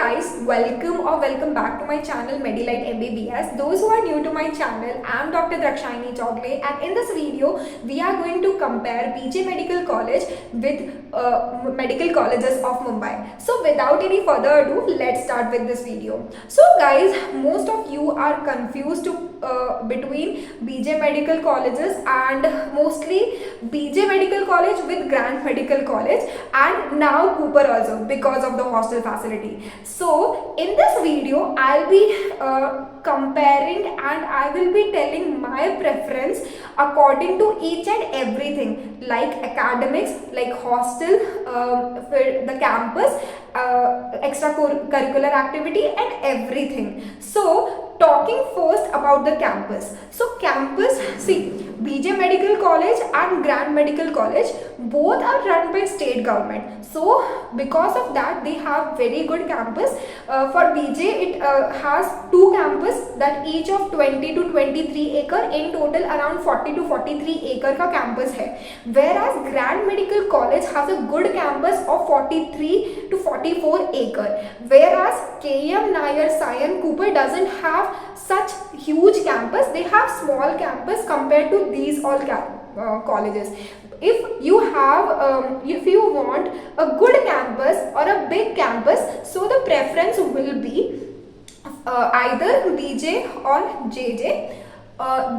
guys, welcome back to my channel Medilite MBBS. Those who are new to my channel, I am Dr. Drakshayani Chogle, and in this video we are going to compare BJ Medical College with medical colleges of Mumbai. So without any further ado, let's start with this video. So guys, most of you are confused between BJ Medical Colleges and mostly BJ Medical College with Grand Medical College and now Cooper also because of the hostel facility. So in this video I'll be comparing and I will be telling my preference according to each and everything, like academics, like hostel, the campus, extracurricular activity and everything. So talking first about the campus. So campus, see, BJ Medical College and Grand Medical College both are run by state government. So because of that they have very good campus. For BJ it has two campus that each of 20 to 23 acre, in total around 40 to 43 acre का campus है. Whereas Grand Medical College has a good campus of 43 to 44 acre. Whereas KM Nair Sion Cooper doesn't have such huge campus. They have small campus compared to these all colleges. If you have if you want a good campus or a big campus, so the preference will be either BJ or JJ.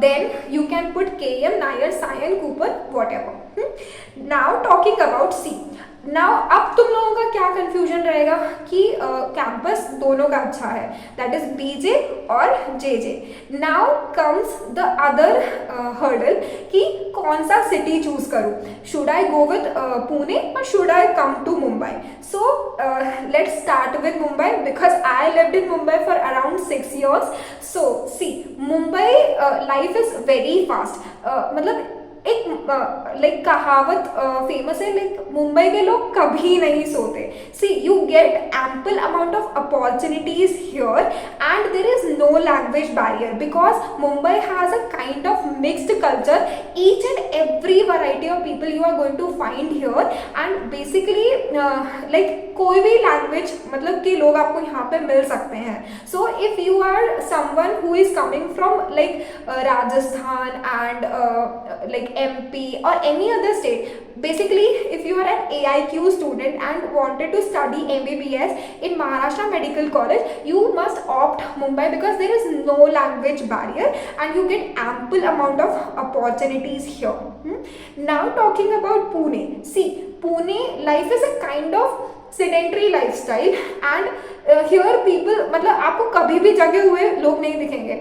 Then you can put KM Nair Sion Cooper whatever. Now talking about C. Now अब तुम लोगों का क्या confusion रहेगा कि campus दोनों का अच्छा है, दैट इज बीजे और JJ. Now comes the other hurdle कि कौन सा सिटी चूज करूं. Should I go with Pune और should I come to Mumbai. So let's start with Mumbai because I lived in Mumbai for around 6 years. So see, Mumbai life is very fast. मतलब एक like कहावत famous है, like Mumbai के लोग कभी नहीं सोते. See, you get ample amount of opportunities here and there is no language barrier because Mumbai has a kind of mixed culture. Each and every variety of people you are going to find here and basically like कोई भी language मतलब कि लोग आपको यहाँ पे मिल सकते हैं. So if you are someone who is coming from like Rajasthan and like MP or any other state, basically if you are an AIQ student and wanted to study MBBS in Maharashtra Medical College, you must opt Mumbai because there is no language barrier and you get ample amount of opportunities here. Now talking about Pune. See, Pune life is a kind of sedentary lifestyle and here people मतलब आपको कभी भी जगे हुए लोग नहीं दिखेंगे.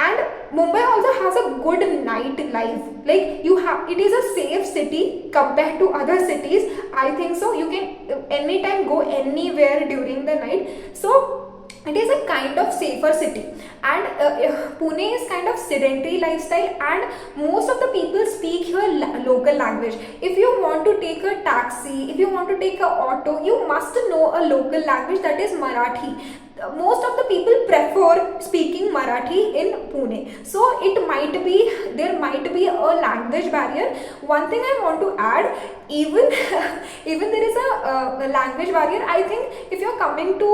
And Mumbai also has a good night life. Like you have, it is a safe city compared to other cities. I think so. You can anytime go anywhere during the night. So it is a kind of safer city and Pune is kind of sedentary lifestyle and most of the people speak here local language. If you want to take a taxi, if you want to take a auto, you must know a local language, that is Marathi. Most of the people prefer speaking Marathi in Pune. So it might be, there might be a language barrier. One thing I want to add, even there is a language barrier. I think if you're coming to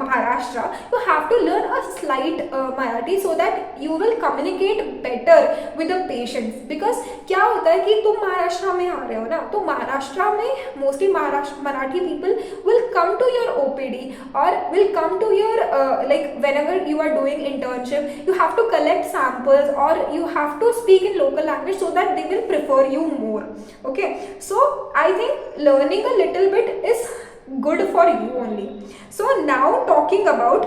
Maharashtra, you have to learn a slight Marathi so that you will communicate better with the patients. Because क्या होता है कि तुम महाराष्ट्र में आ रहे हो ना, तो महाराष्ट्र में mostly Marathi people will come to your OPD or will come to your like whenever you are doing internship, you have to collect samples or you have to speak in local language so that they will prefer you more. Okay, so I think learning a little bit is good for you only. So now talking about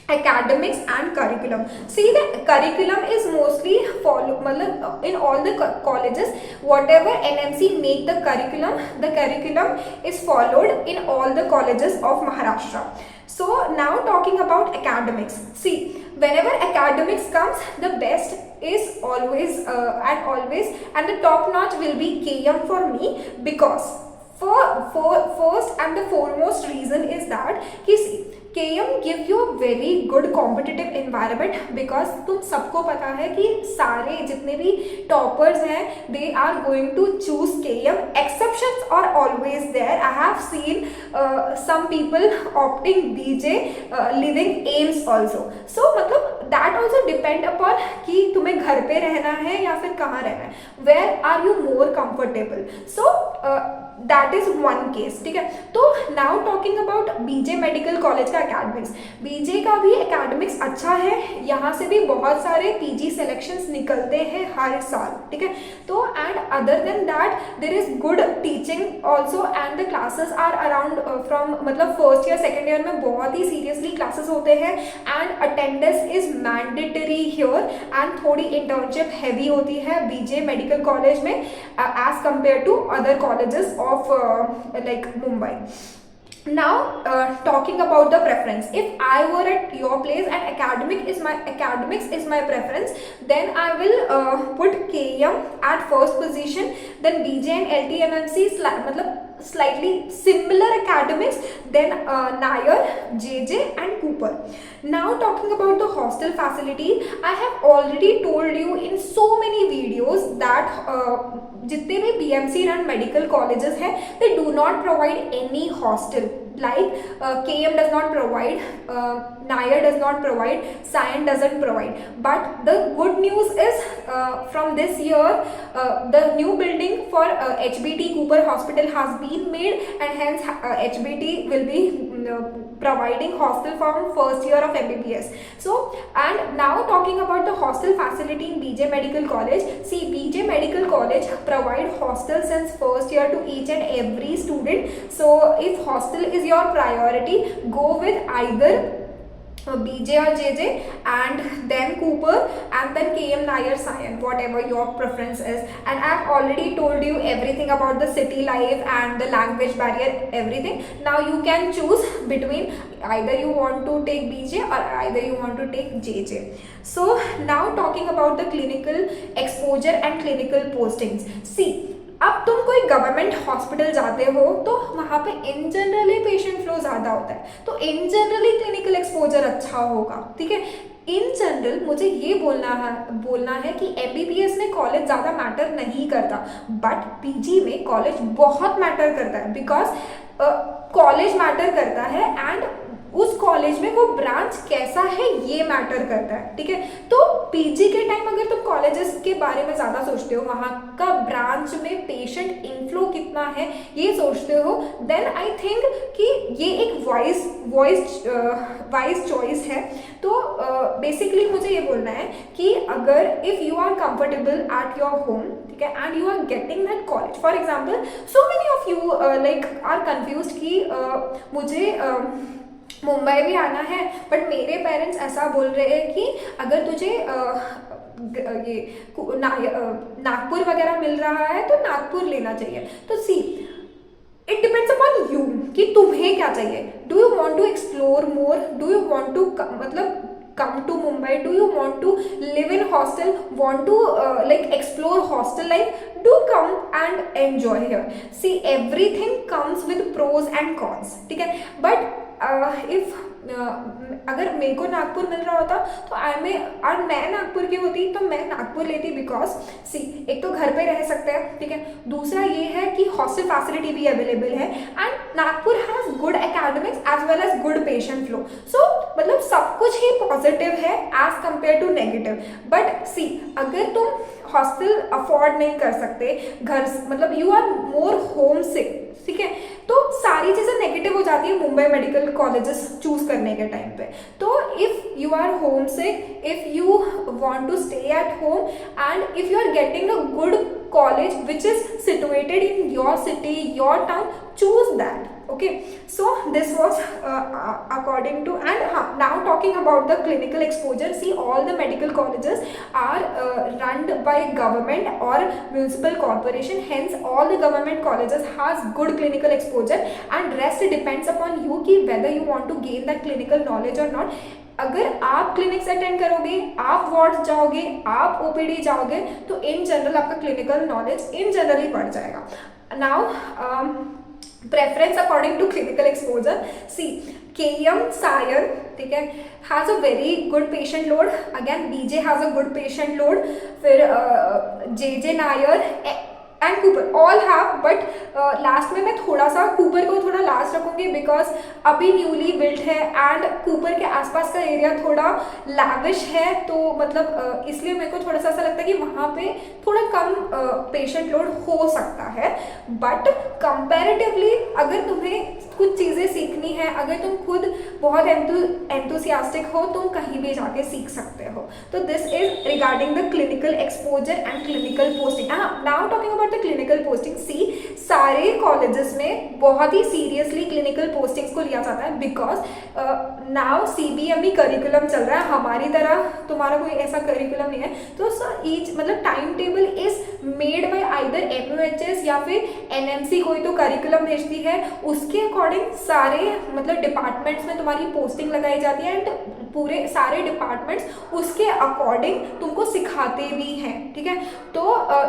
academics and curriculum. See, the curriculum is mostly in all the colleges, whatever NMC make the curriculum is followed in all the colleges of Maharashtra. So now talking about academics. See, whenever academics comes, the best is always and the top notch will be KM for me, because for first and the foremost reason is that KM give you a very good competitive environment, because तुम सबको पता है कि सारे जितने भी toppers हैं they are going to choose KM. Exceptions are always there. I have seen some people opting BJ, living AIMS also. So मतलब that also depend upon कि तुम्हें घर पे रहना है या फिर कहाँ रहना है, where are you more comfortable. So that is one case, ठीक है. तो now talking about BJ medical college का एकेडमिक्स. BJ का भी एकेडमिक्स अच्छा है, यहाँ से भी बहुत सारे PG सिलेक्शंस निकलते हैं हर साल, ठीक है. तो and other then that there is good teaching also and the classes are around from मतलब फर्स्ट ईयर सेकेंड ईयर में बहुत ही सीरियसली क्लासेस होते हैं and attendance is mandatory here and थोड़ी इंटर्नशिप हैवी होती है BJ मेडिकल कॉलेज में as compare to other colleges of like Mumbai. Now talking about the preference, if I were at your place and academics is my preference, then I will put KM at first position, then BJ and LTMMC मतलब slightly similar academics, then Nair, JJ and Cooper. Now talking about the hostel facility, I have already told you in so many videos that जितने भी BMC run medical colleges हैं they do not provide any hostel, like KM does not provide, Nair does not provide, Sion doesn't provide. But the good news is from this year the new building for HBT Cooper Hospital has been made and hence HBT will be providing hostel from first year of MBBS. So and now talking about the hostel facility in BJ Medical College, see BJ Medical College provide hostel since first year to each and every student. So if hostel is your priority, go with either BJ or JJ and then Cooper and then KM, Nair, Sion, whatever your preference is. And I've already told you everything about the city life and the language barrier, everything. Now you can choose between either you want to take BJ or either you want to take JJ. So now talking about the clinical exposure and clinical postings. See, अब तुम कोई government hospital जाते हो तो वहाँ पे इन generally patient flow ज़्यादा होता है, तो इन जनरली क्लिनिकल एक्सपोजर अच्छा होगा, ठीक है. इन जनरल मुझे ये बोलना है कि MBBS में कॉलेज ज़्यादा मैटर नहीं करता, बट PG में कॉलेज बहुत मैटर करता है, बिकॉज कॉलेज मैटर करता है एंड उस कॉलेज में वो ब्रांच कैसा है ये मैटर करता है, ठीक है. तो PG के टाइम अगर तुम कॉलेजेस के बारे में ज़्यादा सोचते हो, वहाँ का ब्रांच में पेशेंट इनफ्लो कितना है ये सोचते हो, देन आई थिंक कि ये एक वाइज चॉइस है. तो बेसिकली मुझे ये बोलना है कि अगर if you are comfortable at your home, ठीक है, and you are getting that college, for example so many of you like are confuse कि मुझे मुंबई भी आना है, बट मेरे पेरेंट्स ऐसा बोल रहे हैं कि अगर तुझे ये नागपुर वगैरह मिल रहा है तो नागपुर लेना चाहिए. तो see it depends upon you कि तुम्हें क्या चाहिए. Do you want to explore more, do you want to मतलब come to Mumbai, do you want to live in hostel, want to like explore hostel life, do come and enjoy here. See, everything comes with pros and cons, ठीक है. But if अगर मेरे को नागपुर मिल रहा होता तो और मैं नागपुर की होती तो मैं नागपुर लेती, बिकॉज सी एक तो घर पे रह सकते हैं, ठीक है. दूसरा ये है कि हॉस्टल फैसिलिटी भी अवेलेबल है and Nagpur has good academics as well as good patient flow. So मतलब सब कुछ ही पॉजिटिव है as compare to negative. But see अगर तुम हॉस्टल अफोर्ड नहीं कर सकते, घर मतलब you are more home sick, ठीक है, तो सारी चीज़ें नेगेटिव हो जाती है मुंबई मेडिकल कॉलेजेस चूज करने के टाइम पे. तो if you are home sick, if you want to stay at home and if you are getting a good college which is situated in your city, your town, choose that. Okay, so this was according to, and now talking about the clinical exposure. See, all the medical colleges are run by government or municipal corporation, hence all the government colleges has good clinical exposure and rest depends upon you कि whether you want to gain that clinical knowledge or not. अगर आप clinics attend करोगे, आप wards जाओगे, आप OPD जाओगे, तो in general आपका क्लिनिकल नॉलेज इन जनरली बढ़ जाएगा. Now preference according to clinical exposure. See KM Sayan, ठीक है, has a very good patient load. Again BJ has a good patient load. फिर JJ Nair and Cooper all have, but last में मैं थोड़ा सा Cooper को थोड़ा लास्ट रखूंगी बिकॉज अभी न्यूली बिल्ट है एंड कूपर के आसपास का एरिया थोड़ा लैविश है, तो मतलब इसलिए मेरे को थोड़ा सा ऐसा लगता है कि वहाँ पे थोड़ा कम पेशेंट लोड हो सकता है. बट कंपैरेटिवली अगर तुम्हें कुछ चीज़ें सीखनी है, अगर तुम खुद बहुत एंथुसियास्टिक हो, तुम कहीं भी जाके सीख सकते हो. तो this is regarding the clinical exposure and clinical posting. Now talking about the clinical posting, see सारे कॉलेजेस में बहुत ही सीरियसली क्लिनिकल पोस्टिंग्स को लिया जाता है बिकॉज नाउ CBME करिकुलम चल रहा है. हमारी तरह तुम्हारा कोई ऐसा करिकुलम नहीं है, तो ईच मतलब time table is made by either MUHS या फिर NMC कोई तो करिकुलम भेजती है, उसके अकॉर्डिंग सारे मतलब डिपार्टमेंट्स में तुम्हारी पोस्टिंग लगाई जाती है एंड पूरे सारे डिपार्टमेंट्स उसके अकॉर्डिंग तुमको सिखाते भी हैं. ठीक है, तो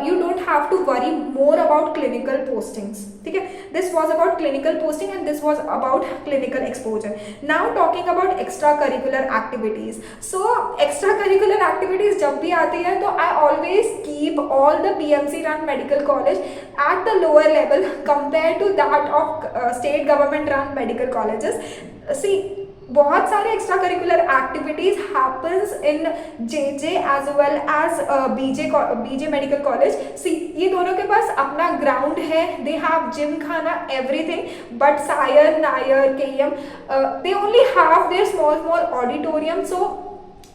you don't have to worry more about clinical postings. ठीक है, this was about clinical posting and this was about clinical exposure. Now talking about extra curricular activities. So extra curricular activities जब भी आती है तो I always keep all the BMC run medical college at the lower level compare to that of state government run medical colleges. See बहुत सारे extra curricular activities happens in JJ as well as BJ medical college. See ये दोनों के पास अपना ground है, they have gym खाना everything, but Sion Nair KM they only have their small auditorium. So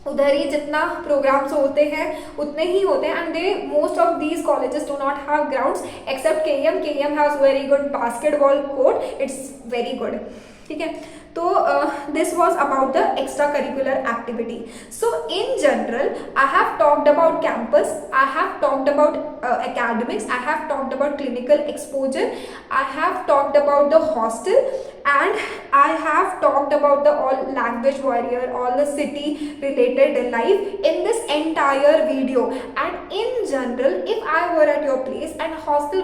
उधर ही जितना प्रोग्राम्स होते हैं उतने ही होते हैं and they most of these colleges do not have grounds except KM has very good basketball court, it's very good. ठीक है, तो this was about the extra curricular activity. So in general I have talked about campus, I have talked about academics, I have talked about clinical exposure, I have talked about the hostel, and I have talked about the all language barrier, all the city related life in this entire video. And in general, if I were at your place and hostel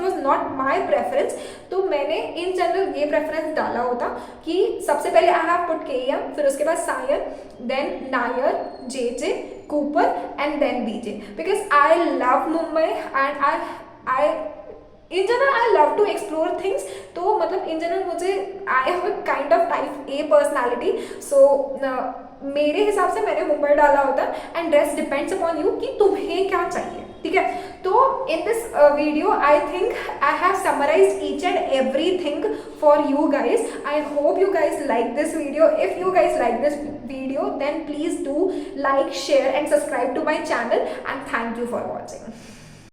was not my preference, तो मैंने in general ये preference डाला होता कि सबसे पहले I have put KM, फिर उसके बाद Sayan, then Nair, JJ, Cooper and then BJ, because I love Mumbai and I in general I love to explore things. तो मतलब in general मुझे I have a kind of type A personality, so मेरे हिसाब से मैंने मुंबई डाला होता and rest depends upon you कि तुम्हें क्या चाहिए. ठीक है, तो in this video I think I have summarised each and everything for you guys. I hope you guys like this video. If you guys like this video then please do like, share and subscribe to my channel and thank you for watching.